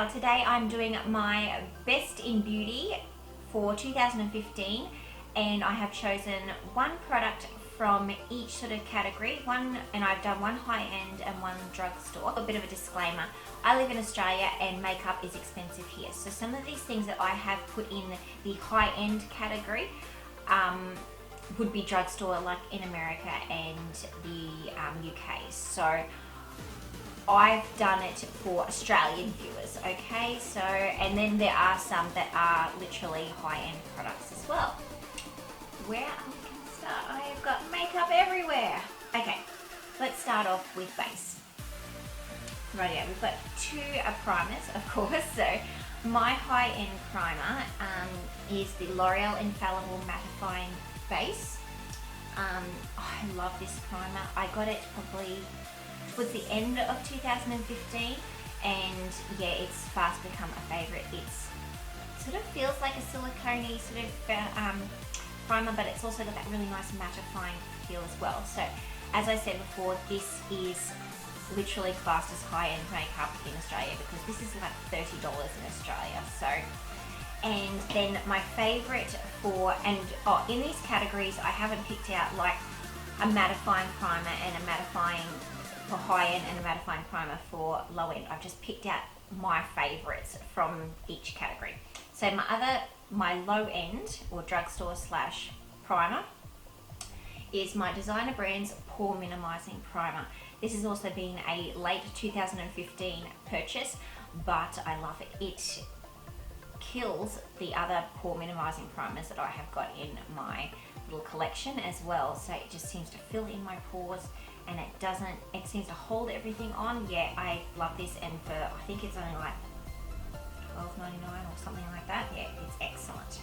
Now today I'm doing my best in beauty for 2015 and I have chosen one product from each sort of category, and I've done one high-end and one drugstore. A bit of a disclaimer, I live in Australia and makeup is expensive here, so some of these things that I have put in the high-end category would be drugstore like in America and the UK. So I've done it for Australian viewers, okay? So, and then there are some that are literally high-end products as well. Where are we going to start? I have got makeup everywhere. Okay, let's start off with base. Right, yeah, we've got two primers, of course. So my high-end primer is the L'Oreal Infallible Mattifying Base. I love this primer. I got it probably towards the end of 2015, and yeah, it's fast become a favorite. It's sort of feels like a silicone-y sort of primer, but it's also got that really nice mattifying feel as well. So as I said before, this is literally classed as high-end makeup in Australia because this is like $30 in Australia. So, and then my favorite for, and in these categories I haven't picked out like a mattifying primer and a mattifying for high-end and a mattifying primer for low-end. I've just picked out my favorites from each category. So my low-end or drugstore slash primer is my Designer Brands Pore Minimising Primer. This has also been a late 2015 purchase, but I love it. It kills the other pore minimising primers that I have got in my little collection as well. So it just seems to fill in my pores, and it seems to hold everything on. Yeah, I love this, and for, I think it's only like $12.99 or something like that. Yeah, it's excellent.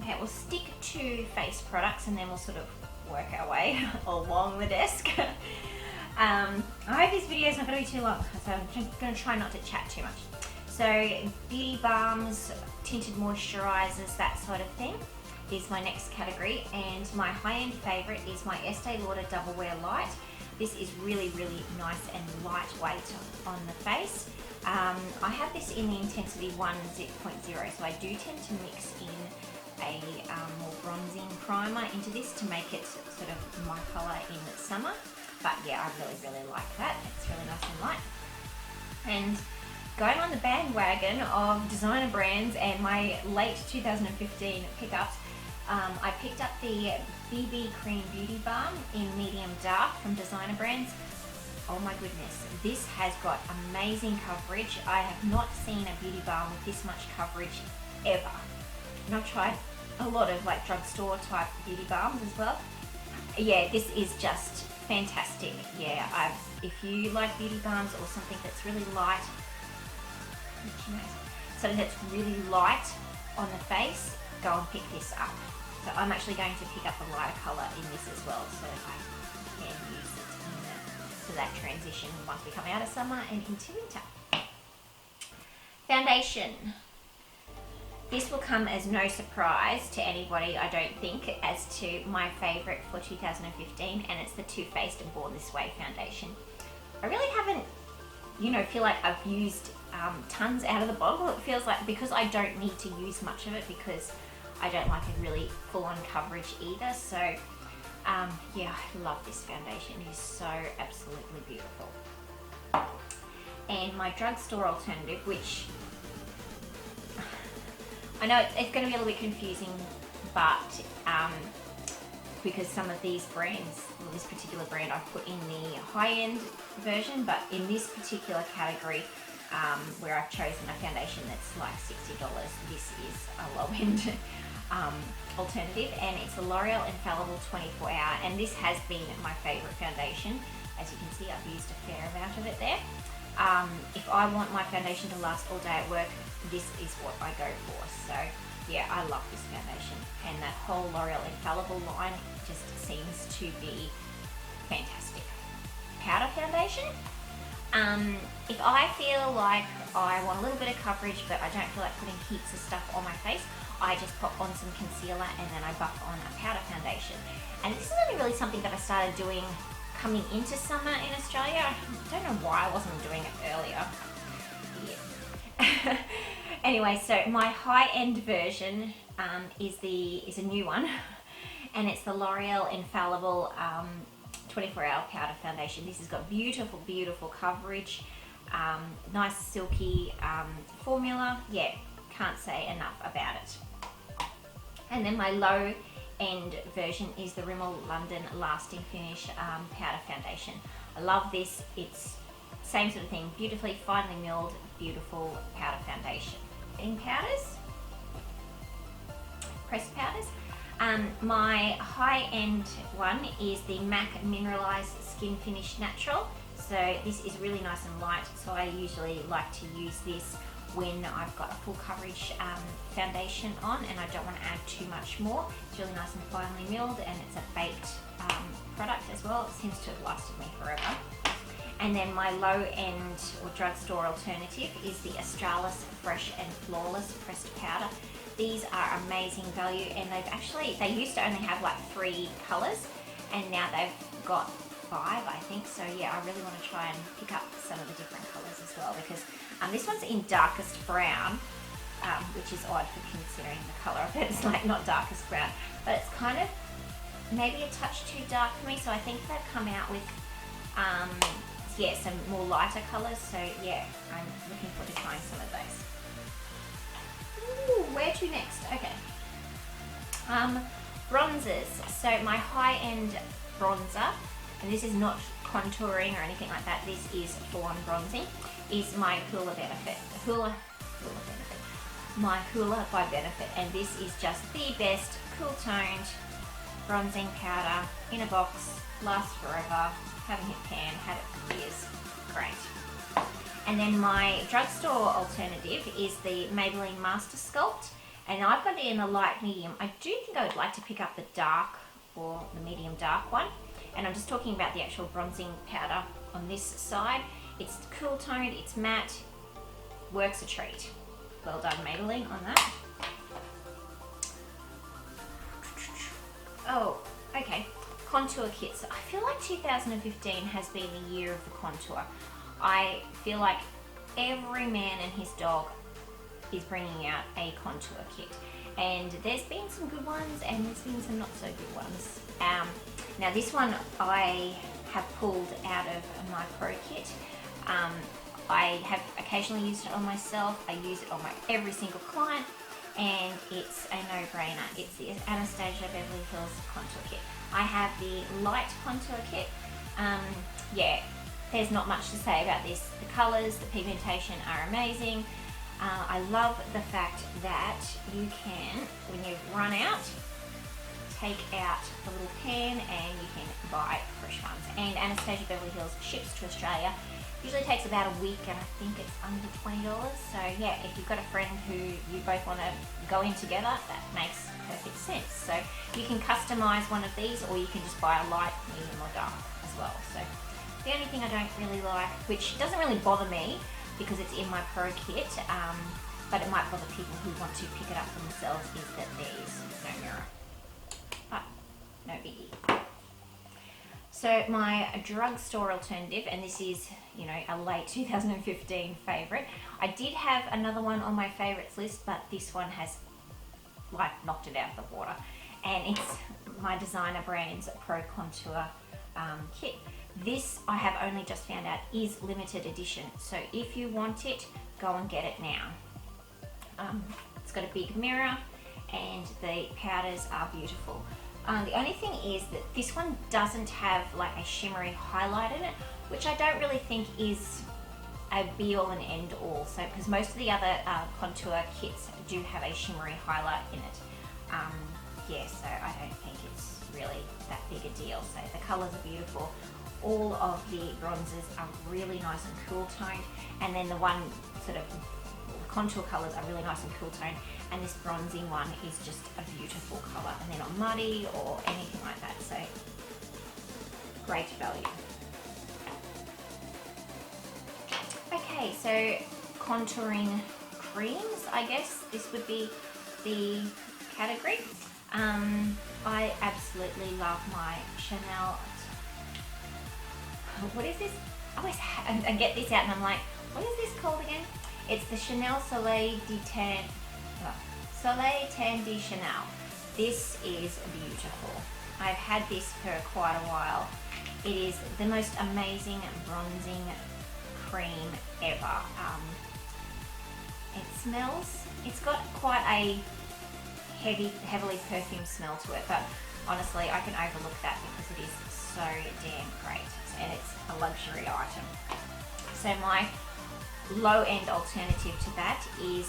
Okay, we'll stick to face products and then we'll sort of work our way along the desk. I hope this video is not going to be too long, so I'm just going to try not to chat too much. So beauty balms, tinted moisturisers, that sort of thing is my next category, and my high-end favourite is my Estee Lauder Double Wear Light. This is really, really nice and lightweight on the face. I have this in the Intensity 1 0.0, so I do tend to mix in a more bronzing primer into this to make it sort of my colour in summer. But yeah, I really, really like that. It's really nice and light. And going on the bandwagon of designer brands and my late 2015 pickups, I picked up the BB Cream Beauty Balm in medium dark from Designer Brands. Oh my goodness, this has got amazing coverage. I have not seen a beauty balm with this much coverage ever. And I've tried a lot of like drugstore type beauty balms as well. Yeah, this is just fantastic. Yeah, if you like beauty balms or something that's really light, something that's really light on the face, go and pick this up. So I'm actually going to pick up a lighter colour in this as well, so I can use it for that transition once we come out of summer and into winter. Foundation. This will come as no surprise to anybody, I don't think, as to my favourite for 2015, and it's the Too Faced and Born This Way foundation. I really haven't, feel like I've used tons out of the bottle. It feels like, because I don't need to use much of it because I don't like a really full-on coverage either. So yeah, I love this foundation. It is so absolutely beautiful. And my drugstore alternative, which I know it's going to be a little bit confusing, but because some of these brands, well, this particular brand I've put in the high-end version, but in this particular category where I've chosen a foundation that's like $60, this is a low-end alternative, and it's a L'Oreal Infallible 24 Hour, and this has been my favourite foundation. As you can see, I've used a fair amount of it there. If I want my foundation to last all day at work, this is what I go for. So yeah, I love this foundation, and that whole L'Oreal Infallible line just seems to be fantastic. Powder foundation. If I feel like I want a little bit of coverage but I don't feel like putting heaps of stuff on my face, I just pop on some concealer and then I buff on a powder foundation. And this is only really something that I started doing coming into summer in Australia. I don't know why I wasn't doing it earlier. Yeah, Anyway, so my high-end version is a new one, and it's the L'Oreal Infallible 24-hour powder foundation. This has got beautiful, beautiful coverage, nice silky formula. Yeah, can't say enough about it. And then my low-end version is the Rimmel London Lasting Finish powder foundation. I love this. It's same sort of thing, beautifully finely milled, beautiful powder foundation. In powders, pressed powders. My high-end one is the MAC Mineralise Skinfinish Natural. So this is really nice and light, so I usually like to use this when I've got a full coverage foundation on and I don't want to add too much more. It's really nice and finely milled, and it's a baked product as well. It seems to have lasted me forever. And then my low-end or drugstore alternative is the Australis Fresh and Flawless Pressed Powder. These are amazing value, and they used to only have like 3 colours, and now they've got 5, I think. So yeah, I really want to try and pick up some of the different colours as well, because this one's in darkest brown, which is odd for considering the colour of it. It's like not darkest brown, but it's kind of maybe a touch too dark for me. So I think they've come out with yeah, some more lighter colours. So yeah, I'm looking forward to trying some of those. Ooh, where to next? Okay. Bronzers. So my high-end bronzer, and this is not contouring or anything like that, this is full-on bronzing, is my Hoola Benefit. My Hoola by Benefit, and this is just the best cool-toned bronzing powder in a box, lasts forever, haven't hit pan, had it for years, great. And then my drugstore alternative is the Maybelline Master Sculpt, and I've got it in a light medium. I do think I would like to pick up the dark or the medium dark one, and I'm just talking about the actual bronzing powder on this side. It's cool toned, it's matte, works a treat. Well done, Maybelline, on that. Oh, okay. Contour kits. I feel like 2015 has been the year of the contour. I feel like every man and his dog is bringing out a contour kit, and there's been some good ones and there's been some not so good ones. Now this one I have pulled out of my Pro kit. I have occasionally used it on myself. I use it on every single client, and it's a no-brainer. It's the Anastasia Beverly Hills contour kit. I have the light contour kit. Yeah, there's not much to say about this. The colours, the pigmentation are amazing. I love the fact that you can, when you run out, take out the little pan and you can buy fresh ones. And Anastasia Beverly Hills ships to Australia. Usually takes about a week, and I think it's under $20. So yeah, if you've got a friend who you both want to go in together, that makes perfect sense. So you can customize one of these, or you can just buy a light, medium or dark as well. So the only thing I don't really like, which doesn't really bother me because it's in my Pro kit, but it might bother people who want to pick it up for themselves, is that there's no mirror. But no biggie. So my drugstore alternative, and this is, you know, a late 2015 favourite. I did have another one on my favourites list, but this one has like knocked it out of the water, and it's my designer brand's Pro Contour kit. This I have only just found out is limited edition, so if you want it, go and get it now. It's got a big mirror and the powders are beautiful. The only thing is that this one doesn't have like a shimmery highlight in it, which I don't really think is a be all and end all. So, because most of the other contour kits do have a shimmery highlight in it. Yeah, so I don't think it's really that big a deal. So the colours are beautiful. All of the bronzers are really nice and cool toned, and then the one sort of contour colours are really nice and cool toned, and this bronzing one is just a beautiful colour, and they're not muddy or anything like that, so great value. Okay, so contouring creams, I guess this would be the category. I absolutely love my Chanel. What is this? I get this out and I'm like, what is this called again? It's the Chanel Soleil Tan de Chanel. This is beautiful. I've had this for quite a while. It is the most amazing bronzing cream ever. It smells, it's got quite a heavily perfumed smell to it, but honestly I can overlook that because it is so damn great, and it's a luxury item. So my low-end alternative to that is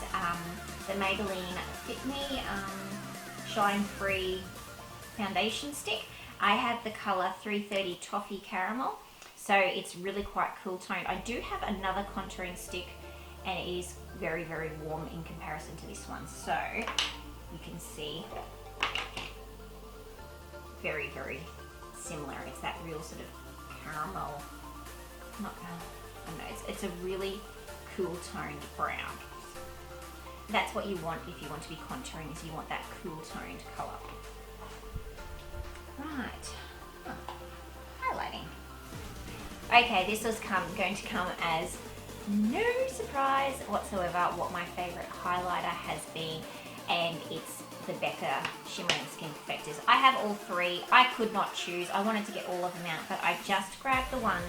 the Maybelline Fit Me Shine Free Foundation Stick. I have the colour 330 Toffee Caramel, so it's really quite cool toned. I do have another contouring stick, and it is very, very warm in comparison to this one. So you can see very, very similar. It's that real sort of caramel, I don't know, it's a really cool toned brown. That's what you want if you want to be contouring, is you want that cool toned colour. Right, highlighting. Okay, this was going to come as no surprise whatsoever what my favourite highlighter has been, and it's the Becca Shimmering Skin Perfectors. I have all three. I could not choose. I wanted to get all of them out, but I just grabbed the one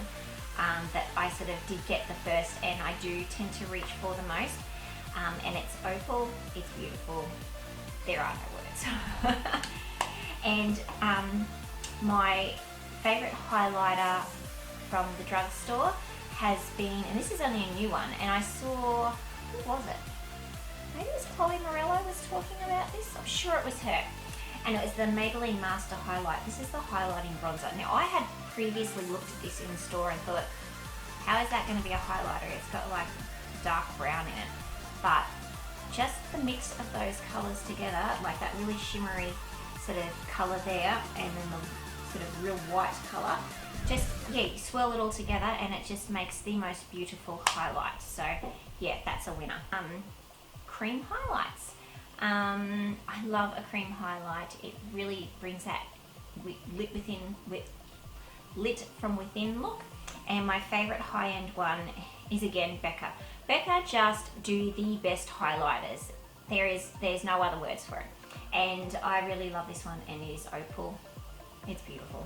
that I sort of did get the first, and I do tend to reach for the most. And it's opal, it's beautiful. There are no words. And my favourite highlighter from the drugstore has been, and this is only a new one, and I saw, who was it? Maybe it was Chloe Morello was talking about this. I'm sure it was her. And it was the Maybelline Master Highlight. This is the highlighting bronzer. Now, I had previously looked at this in the store and thought, how is that going to be a highlighter? It's got like dark brown in it. But just the mix of those colours together, like that really shimmery sort of colour there, and then the sort of real white colour, just, yeah, you swirl it all together and it just makes the most beautiful highlight. So yeah, that's a winner. Cream highlights. I love a cream highlight. It really brings that lit from within look. And my favourite high-end one is again Becca. Becca just do the best highlighters. There's no other words for it. And I really love this one, and it is opal. It's beautiful.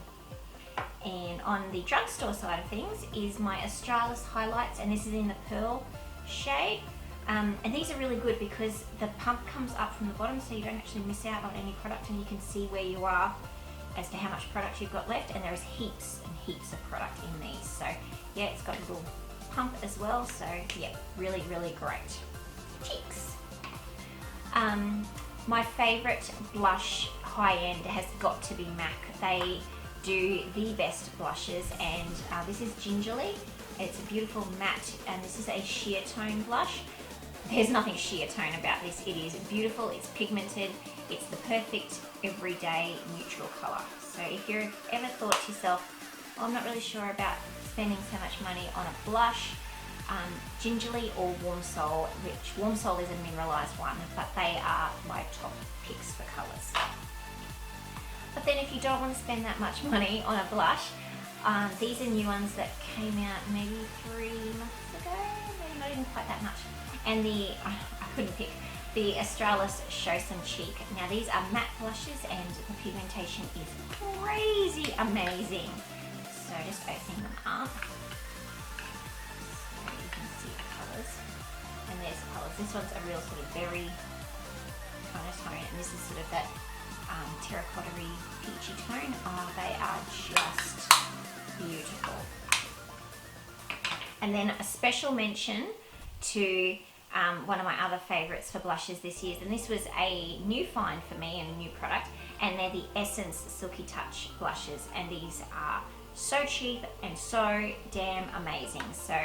And on the drugstore side of things is my Australis highlights, and this is in the Pearl shade. And these are really good because the pump comes up from the bottom, so you don't actually miss out on any product, and you can see where you are as to how much product you've got left, and there is heaps and heaps of product in these. So yeah, it's got a little pump as well, so yeah, really, really great. Cheeks. My favourite blush high-end has got to be MAC. They do the best blushes, and this is Gingerly. It's a beautiful matte, and this is a sheer tone blush. There's nothing sheer tone about this. It is beautiful, it's pigmented, it's the perfect everyday neutral colour. So if you've ever thought to yourself, well, I'm not really sure about spending so much money on a blush, Gingerly or Warm Soul, which Warm Soul is a Mineralise one, but they are my top picks for colours. But then if you don't want to spend that much money on a blush, these are new ones that came out maybe 3 months ago, maybe not even quite that much. And I couldn't pick, the Australis Show Some Cheek. Now these are matte blushes, and the pigmentation is crazy amazing. So just opening them up. So you can see the colours. And there's the colours. This one's a real sort of berry kind of tone, and this is sort of that terracotta-y peachy tone. Oh, they are just beautiful. And then a special mention to one of my other favourites for blushes this year, and this was a new find for me and a new product, and they're the Essence Silky Touch blushes, and these are so cheap and so damn amazing. So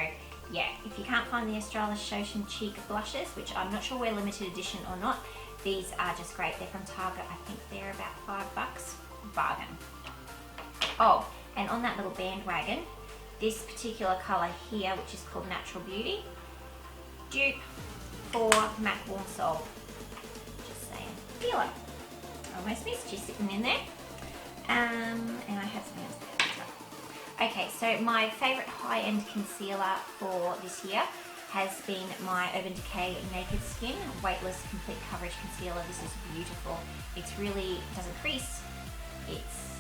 yeah, if you can't find the Australis Show Some Cheek blushes, which I'm not sure we're limited edition or not, these are just great. They're from Target. I think they're about $5. Bargain. Oh, and on that little bandwagon, this particular colour here, which is called Natural Beauty, dupe for MAC Warm Soul. Just saying. Feel it. Almost missed you sitting in there. And I have something else there. Okay, so my favourite high-end concealer for this year has been my Urban Decay Naked Skin Weightless Complete Coverage Concealer. This is beautiful. It's really, doesn't crease. It's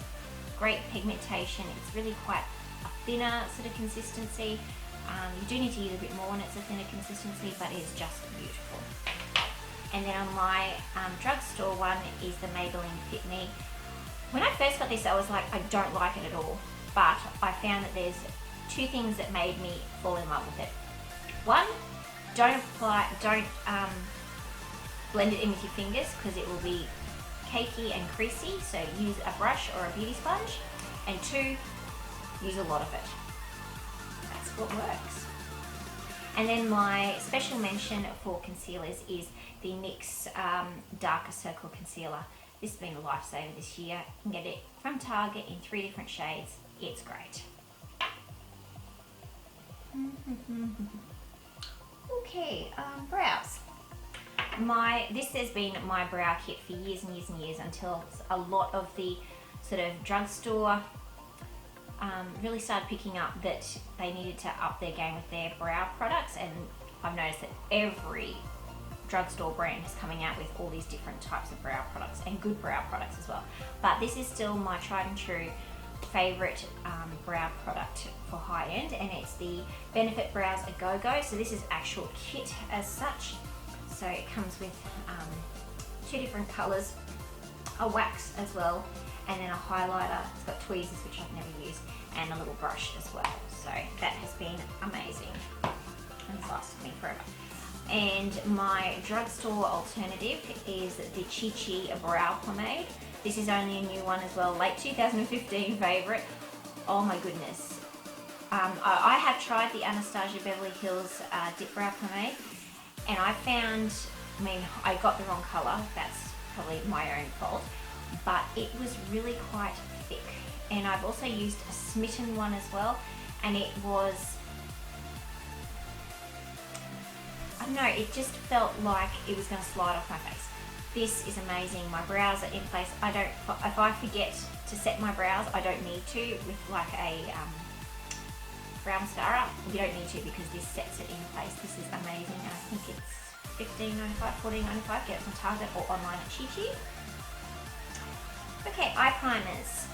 great pigmentation. It's really quite a thinner sort of consistency. You do need to use a bit more when it's a thinner consistency, but it's just beautiful. And then on my drugstore one is the Maybelline Fit Me. When I first got this, I was like, I don't like it at all. But I found that there's two things that made me fall in love with it. One, don't blend it in with your fingers because it will be cakey and creasy, so use a brush or a beauty sponge. And two, use a lot of it. That's what works. And then my special mention for concealers is the NYX Darker Circle Concealer. This has been a lifesaver this year. You can get it from Target in 3 different shades. It's great. Okay, brows. This has been my brow kit for years and years and years until a lot of the sort of drugstore really started picking up that they needed to up their game with their brow products, and I've noticed that every drugstore brand is coming out with all these different types of brow products and good brow products as well. But this is still my tried and true favorite brow product for high end, and it's the Benefit Brows A Go Go. So this is actual kit as such. So it comes with 2 different colors, a wax as well, and then a highlighter. It's got tweezers, which I've never used, and a little brush as well. So that has been amazing and it's lasted me forever. And my drugstore alternative is the Chi Chi Brow Pomade. This is only a new one as well, late 2015 favorite. Oh my goodness. I have tried the Anastasia Beverly Hills Dip Brow Pomade, and I found, I got the wrong color. That's probably my own fault, but it was really quite thick. And I've also used a Smitten one as well, and it was, I don't know, it just felt like it was going to slide off my face. This is amazing. My brows are in place. If I forget to set my brows, I don't need to with like a brow mascara. You don't need to because this sets it in place. This is amazing. I think it's $15.95, $14.95. Get it from Target or online at Chi Chi. Okay, eye primers.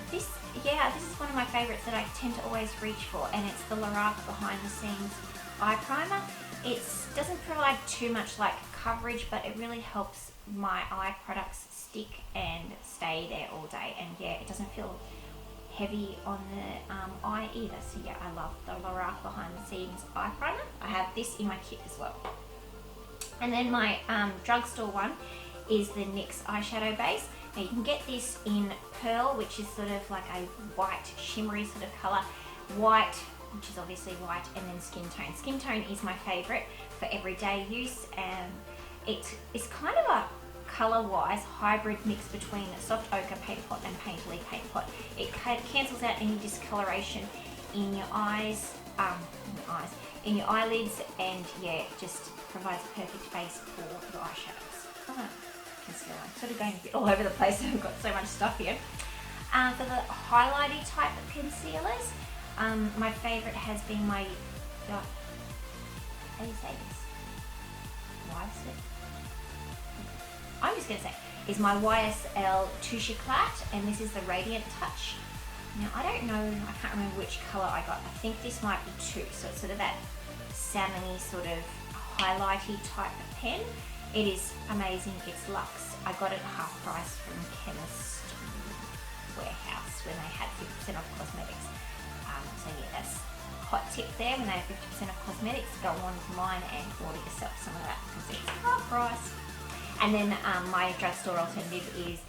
This is one of my favorites that I tend to always reach for, and it's the Lauder Behind the Scenes Eye Primer. It doesn't provide too much like coverage, but it really helps my eye products stick and stay there all day. And yeah, it doesn't feel heavy on the eye either. So yeah, I love the Lauder Behind the Scenes Eye Primer. I have this in my kit as well. And then my drugstore one is the NYX eyeshadow base. Now you can get this in Pearl, which is sort of like a white shimmery sort of colour. White, which is obviously white, and then Skin Tone. Skin Tone is my favourite for everyday use, and it's kind of a colour-wise hybrid mix between Soft Ochre Paint Pot and Painterly Paint Pot. It cancels out any discoloration in your eyes, in your eyelids, and yeah, it just provides a perfect base for your eyeshadows. Concealer. I'm sort of going a bit all over the place. I've got so much stuff here. For the highlighty type of concealers, my favourite has been my, how do you say this? I'm just going to say, is my YSL Touche Éclat, and this is the Radiant Touch. Now I don't know, I can't remember which colour I got. I think this might be 2, so it's sort of that salmony sort of highlighty type of pen. It is amazing. It's luxe. I got it half price from Chemist Warehouse when they had 50% off cosmetics. So yeah, that's a hot tip there. When they have 50% off cosmetics, go online and order yourself some of that because it's half price. And then my drugstore alternative is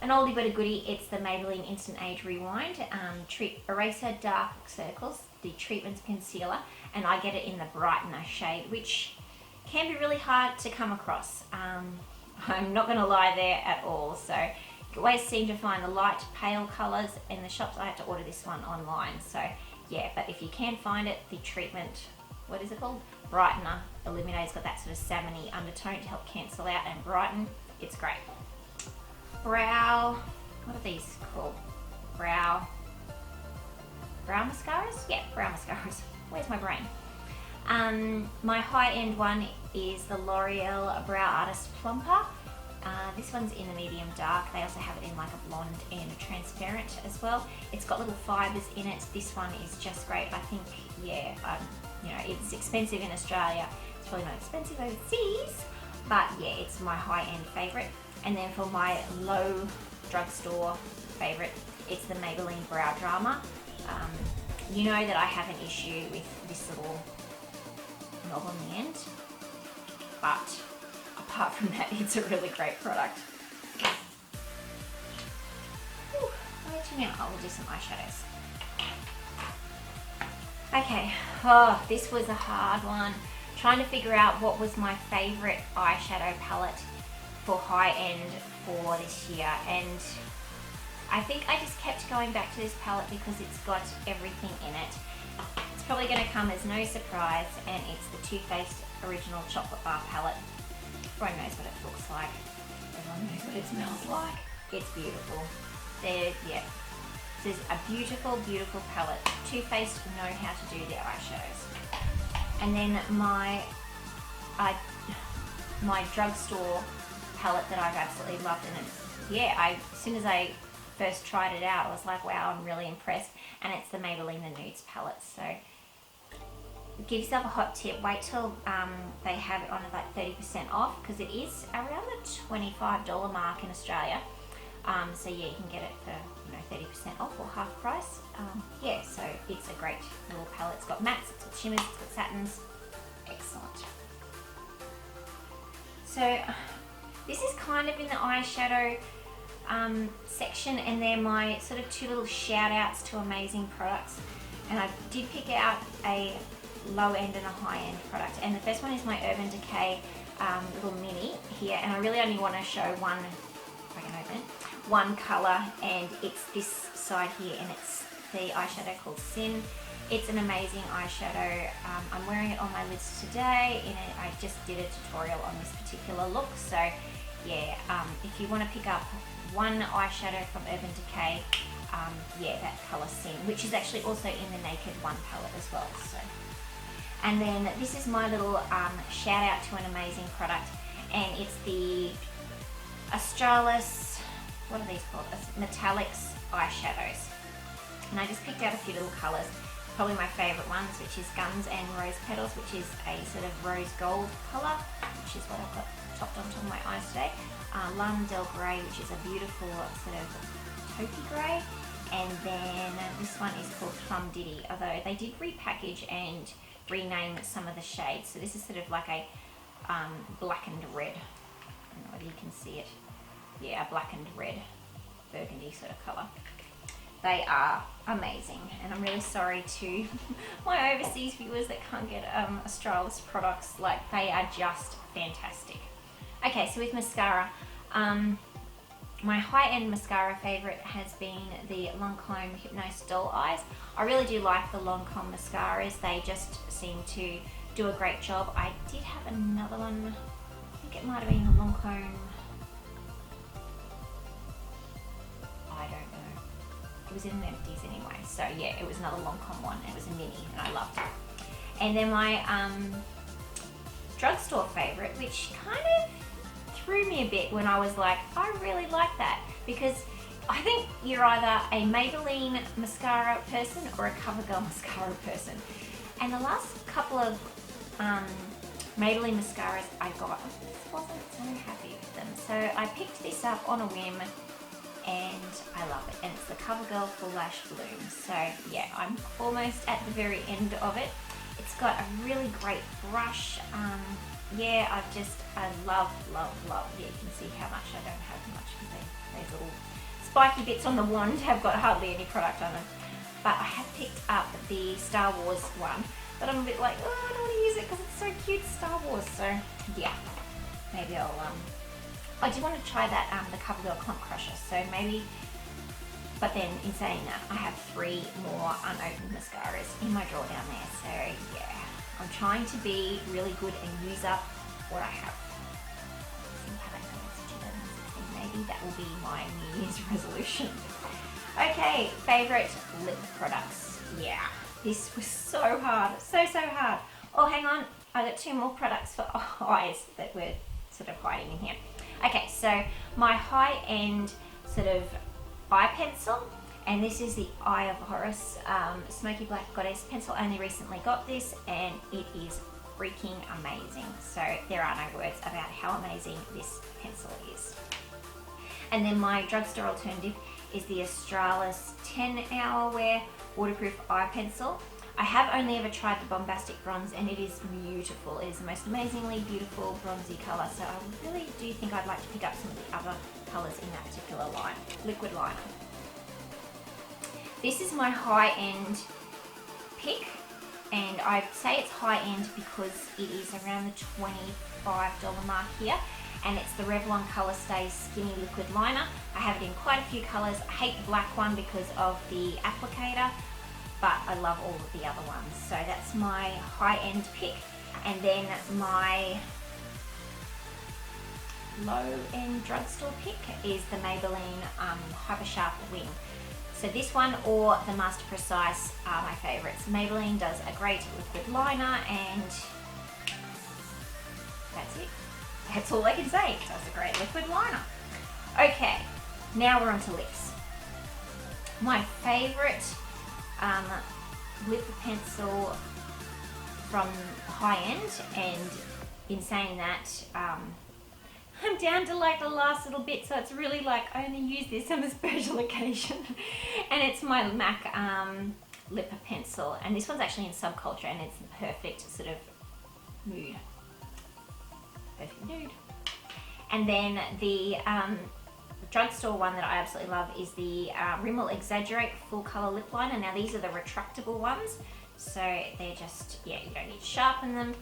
an oldie but a goodie. It's the Maybelline Instant Age Rewind Eraser Dark Circles, the Treatments Concealer, and I get it in the Brightener shade, which can be really hard to come across. I'm not going to lie there at all. So you always seem to find the light pale colours in the shops. I have to order this one online. So yeah, but if you can find it, the treatment, what is it called? Brightener Illuminator's got that sort of salmony undertone to help cancel out and brighten. It's great. Brow, what are these called? Brow mascaras? Yeah, brow mascaras. Where's my brain? My high-end one is the L'Oreal Brow Artist Plumper. This one's in the medium dark. They also have it in like a blonde and a transparent as well. It's got little fibres in it. This one is just great. I think, yeah, you know, it's expensive in Australia. It's probably not expensive overseas, but yeah, it's my high-end favourite. And then for my low drugstore favourite, it's the Maybelline Brow Drama. You know that I have an issue with this little knob on the end, but apart from that, it's a really great product. Now I will do some eyeshadows. Okay, oh, this was a hard one. Trying to figure out what was my favourite eyeshadow palette for high end for this year, and I think I just kept going back to this palette because it's got everything in it. It's probably going to come as no surprise, and it's the Too Faced Original Chocolate Bar palette. Everyone knows what it looks like. Everyone knows what it smells like. It's beautiful. There, yeah. This is a beautiful, beautiful palette. Too Faced know how to do their eyeshadows. And then my drugstore palette that I've absolutely loved, and it's, yeah, as soon as I first tried it out, I was like, wow, I'm really impressed. And it's the Maybelline The Nudes palette. So give yourself a hot tip. Wait till they have it on at like 30% off, because it is around the $25 mark in Australia. So yeah, you can get it for, you know, 30% off or half price. Yeah, so it's a great little palette. It's got mattes, it's got shimmers, it's got satins. Excellent. So this is kind of in the eyeshadow section, and they're my sort of two little shout outs to amazing products. And I did pick out a low end and a high end product, and the first one is my Urban Decay little mini here, and I really only want to show one, if I can open it, one colour, and it's this side here, and it's the eyeshadow called Sin. It's an amazing eyeshadow. I'm wearing it on my lids today, and I just did a tutorial on this particular look. So yeah, if you want to pick up one eyeshadow from Urban Decay, yeah, that colour Sin, which is actually also in the Naked One palette as well. So, and then this is my little shout out to an amazing product, and it's the Australis, what are these called? Metallics eyeshadows. And I just picked out a few little colours. Probably my favourite ones, which is Guns and Rose Petals, which is a sort of rose gold colour, which is what I've got topped on top of my eyes today. Lana Del Grey, which is a beautiful sort of taupey grey. And then this one is called Plum Diddy, although they did repackage and rename some of the shades. So this is sort of like a blackened red. I don't know whether you can see it. Yeah, a blackened red, burgundy sort of colour. They are amazing, and I'm really sorry to my overseas viewers that can't get Australis products. Like, they are just fantastic. Okay, so with mascara, my high-end mascara favourite has been the Lancome Hypnose Doll Eyes. I really do like the Lancome mascaras. They just seem to do a great job. I did have another one. I think it might have been a Lancome. I don't know. It was in the empties anyway. So yeah, it was another Lancome one. It was a mini, and I loved it. And then my drugstore favourite, which kind of threw me a bit when I was like, I really like that, because I think you're either a Maybelline mascara person or a CoverGirl mascara person. And the last couple of Maybelline mascaras I got, I wasn't so happy with them. So I picked this up on a whim, and I love it. And it's the CoverGirl Full Lash Bloom. So yeah, I'm almost at the very end of it. It's got a really great brush. Yeah, I love. Yeah, you can see how much I don't have much, because those little spiky bits on the wand have got hardly any product on them. But I have picked up the Star Wars one, but I'm a bit like, oh, I don't want to use it because it's so cute, Star Wars. So yeah, maybe I'll, I do want to try that, the CoverGirl Clump Crusher. So maybe, but then in saying that, I have 3 more unopened mascaras in my drawer down there. So yeah. I'm trying to be really good and use up what I have. See how that goes. Maybe that will be my New Year's resolution. Okay, favourite lip products. Yeah, this was so hard, so hard. Oh, hang on, I got 2 more products for eyes that were sort of hiding in here. Okay, so my high-end sort of eye pencil, and this is the Eye of Horus Smoky Black Goddess pencil. I only recently got this and it is freaking amazing. So there are no words about how amazing this pencil is. And then my drugstore alternative is the Australis 10-hour wear waterproof eye pencil. I have only ever tried the Bombastic Bronze and it is beautiful. It is the most amazingly beautiful bronzy colour. So I really do think I'd like to pick up some of the other colours in that particular line. Liquid liner. This is my high-end pick, and I say it's high-end because it is around the $25 mark here, and it's the Revlon Colour Stay Skinny Liquid Liner. I have it in quite a few colours. I hate the black one because of the applicator, but I love all of the other ones. So that's my high-end pick. And then my low-end drugstore pick is the Maybelline Hyper Sharp Wing. So this one or the Master Precise are my favourites. Maybelline does a great liquid liner, and that's it. That's all I can say. It does a great liquid liner. Okay, now we're on to lips. My favourite lip pencil from high end, and in saying that, I'm down to like the last little bit, so it's really like I only use this on a special occasion. And it's my MAC lip pencil, and this one's actually in Subculture, and it's the perfect sort of mood. Perfect mood. And then the drugstore one that I absolutely love is the Rimmel Exaggerate Full Color Lip Liner. Now these are the retractable ones, so they're just, yeah, you don't need to sharpen them.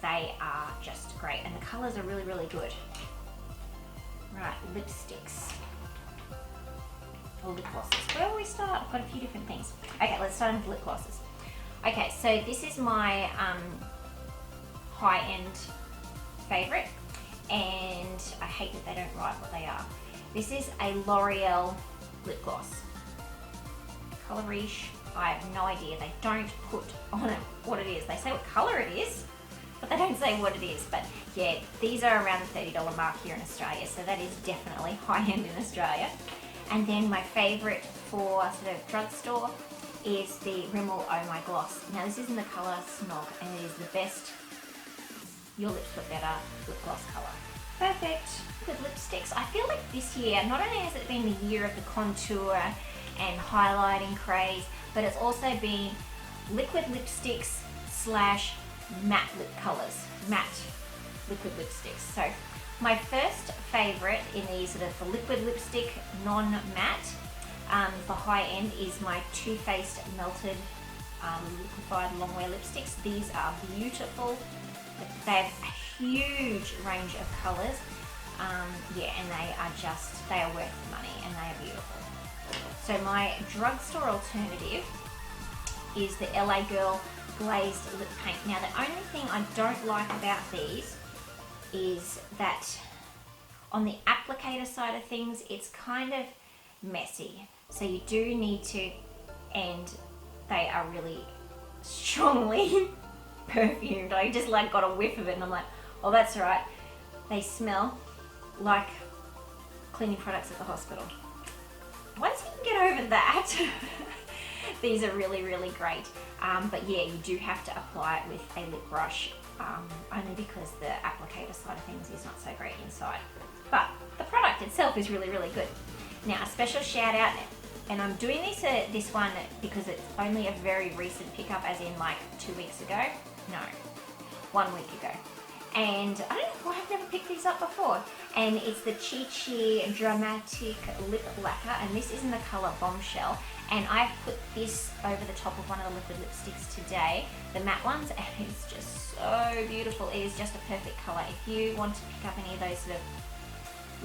They are just great, and the colors are really, really good. Right, lipsticks. Or lip glosses. Where will we start? I've got a few different things. Okay, let's start with lip glosses. Okay, so this is my high-end favorite, and I hate that they don't write what they are. This is a L'Oreal lip gloss. Color Riche. I have no idea. They don't put on it what it is. They say what color it is, but they don't say what it is. But yeah, these are around the $30 mark here in Australia, so that is definitely high-end in Australia. And then my favourite for sort of drugstore is the Rimmel Oh My Gloss. Now this is in the colour Snog, and it is the best Your Lips Look Better lip gloss colour. Perfect. With lipsticks, I feel like this year, not only has it been the year of the contour and highlighting craze, but it's also been liquid lipsticks slash matte lip colours. Matte liquid lipsticks. So my first favourite in these sort of the liquid lipstick non-matte for high end is my Too Faced Melted Liquefied Longwear Lipsticks. These are beautiful. They have a huge range of colours. Yeah, and they are worth the money, and they are beautiful. So my drugstore alternative is the LA Girl Glazed Lip Paint. Now the only thing I don't like about these is that on the applicator side of things, it's kind of messy. So you do need to, and they are really strongly perfumed. I just like got a whiff of it and I'm like, oh, that's right. They smell like cleaning products at the hospital. Once you can get over that, these are really, really great. But yeah, you do have to apply it with a lip brush, only because the applicator side of things is not so great inside. But the product itself is really, really good. Now, a special shout out, and I'm doing this one because it's only a very recent pickup, as in like 2 weeks ago. No, 1 week ago. And I don't know why I've never picked these up before. And it's the Chi Chi Dramatic Lip Lacquer, and this is in the colour Bombshell. And I've put this over the top of one of the liquid lipsticks today, the matte ones, and it's just so beautiful. It is just a perfect colour. If you want to pick up any of those sort of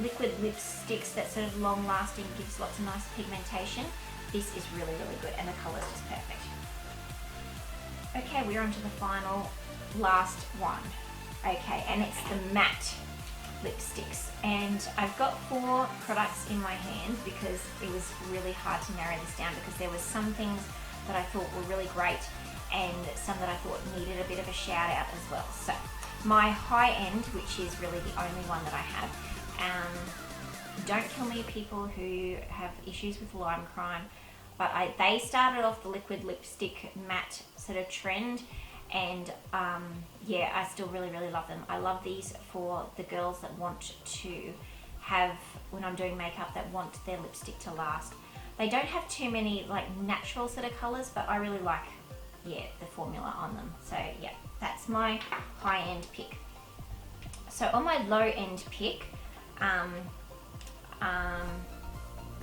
liquid lipsticks that sort of long lasting, gives lots of nice pigmentation, this is really, really good, and the colour is just perfect. Okay, we're on to the final, last one. Okay, and it's the matte lipsticks, and I've got 4 products in my hand because it was really hard to narrow this down, because there were some things that I thought were really great and some that I thought needed a bit of a shout out as well. So my high end, which is really the only one that I have, don't kill me people who have issues with lime crime, but they started off the liquid lipstick matte sort of trend, and yeah, I still really love them. I love these for the girls that want to have, when I'm doing makeup, that want their lipstick to last. They don't have too many like natural sort of colours, but I really like, yeah, the formula on them. So yeah, that's my high-end pick. So on my low-end pick, what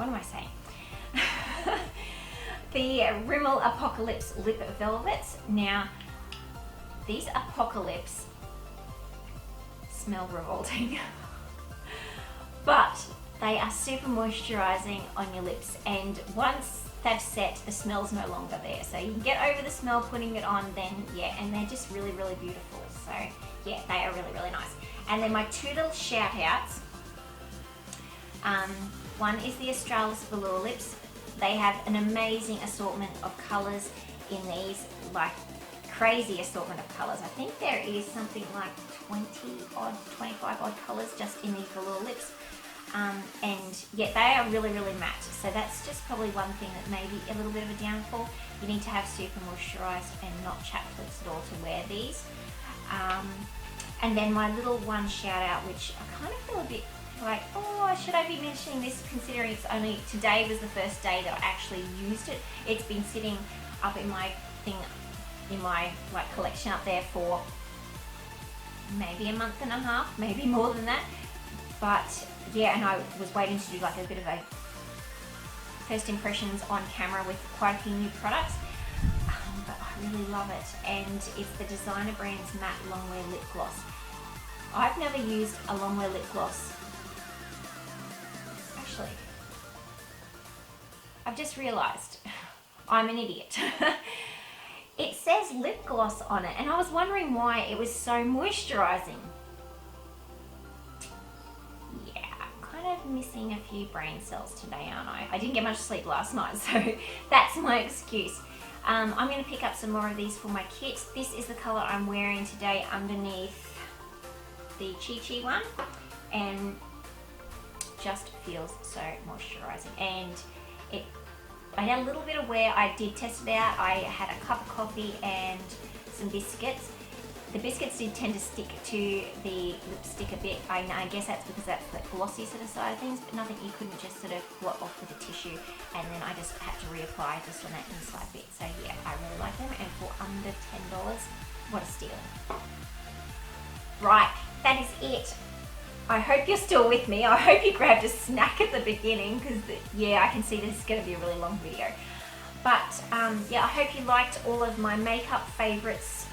am I saying? The Rimmel Apocalypse Lip Velvets. Now, these Apocalypse smell revolting, but they are super moisturizing on your lips, and once they've set, the smell's no longer there. So you can get over the smell putting it on, then yeah, and they're just really beautiful. So yeah, they are really nice. And then my two little shout outs. One is the Australis Velour Lips. They have an amazing assortment of colours in these, like crazy assortment of colours. I think there is something like 25 odd colours just in these velour lips. And yeah, they are really matte. So that's just probably one thing that may be a little bit of a downfall. You need to have super moisturised and not chapped lips at all to wear these. And then my little one shout out, which I kind of feel a bit like, oh, should I be mentioning this, considering it's only, today was the first day that I actually used it. It's been sitting up in my thing, in my like collection up there for maybe a month and a half, maybe more than that. But yeah, and I was waiting to do like a bit of a first impressions on camera with quite a few new products. But I really love it, and it's the Designer Brands Matte Longwear Lip Gloss. I've never used a longwear lip gloss. Actually, I've just realised I'm an idiot. It says lip gloss on it, and I was wondering why it was so moisturising. Yeah, kind of missing a few brain cells today, aren't I? I didn't get much sleep last night, so that's my excuse. I'm going to pick up some more of these for my kit. This is the colour I'm wearing today underneath the Chi Chi one, and just feels so moisturising. And I had a little bit of wear. I did test it out. I had a cup of coffee and some biscuits. The biscuits did tend to stick to the lipstick a bit. I guess that's because that's the glossy sort of side of things, but nothing you couldn't just sort of blot off with a tissue, and then I just had to reapply just on that inside bit. So yeah, I really like them, and for under $10, what a steal. Right, that is it. I hope you're still with me. I hope you grabbed a snack at the beginning, because yeah, I can see this is going to be a really long video. But yeah, I hope you liked all of my makeup favourites,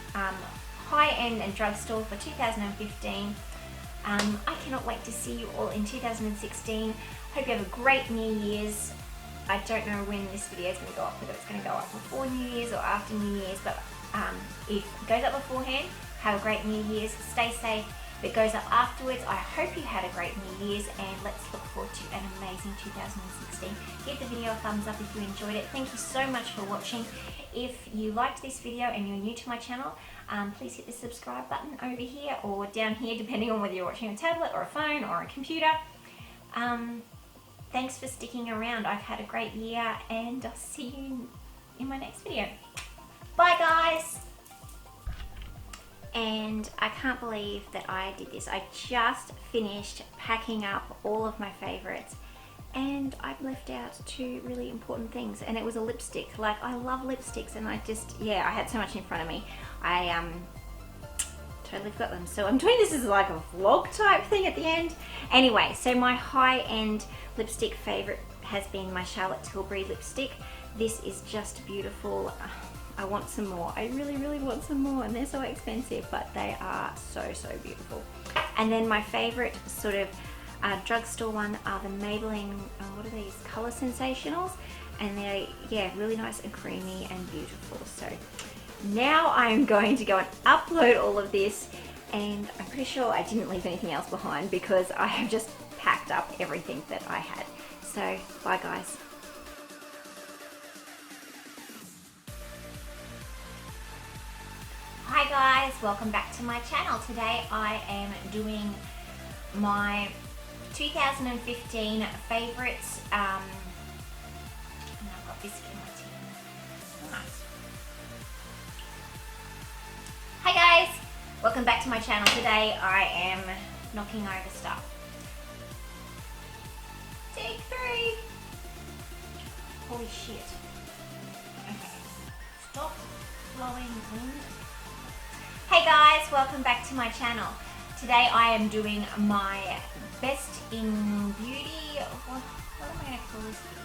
high-end and drugstore for 2015. I cannot wait to see you all in 2016. Hope you have a great New Year's. I don't know when this video is going to go up, whether it's going to go up before New Year's or after New Year's, but if it goes up beforehand, have a great New Year's, stay safe. If it goes up afterwards, I hope you had a great New Year's, and let's look forward to an amazing 2016. Give the video a thumbs up if you enjoyed it. Thank you so much for watching. If you liked this video and you're new to my channel, please hit the subscribe button over here or down here, depending on whether you're watching on a tablet or a phone or a computer. Thanks for sticking around. I've had a great year, and I'll see you in my next video. Bye guys! And I can't believe that I did this. I just finished packing up all of my favorites, and I've left out two really important things, and it was a lipstick. Like, I love lipsticks, and I just, yeah, I had so much in front of me. I totally forgot them. So I'm doing this as like a vlog type thing at the end. Anyway, so my high-end lipstick favorite has been my Charlotte Tilbury lipstick. This is just beautiful. I want some more. I really want some more, and they're so expensive, but they are so beautiful. And then my favorite sort of drugstore one are the Maybelline, what are these, Color Sensationals, and they're, yeah, really nice and creamy and beautiful. So now I'm going to go and upload all of this, and I'm pretty sure I didn't leave anything else behind because I have just packed up everything that I had. So bye guys. guys, welcome back to my channel. Today I am doing my 2015 favourites, and I've got biscuit in my tin. Nice. Hi guys, welcome back to my channel. Today I am knocking over stuff. Take 3. Holy shit. Okay, stop blowing wind. Hey guys, welcome back to my channel. Today I am doing my best in beauty. What am I going to call this video?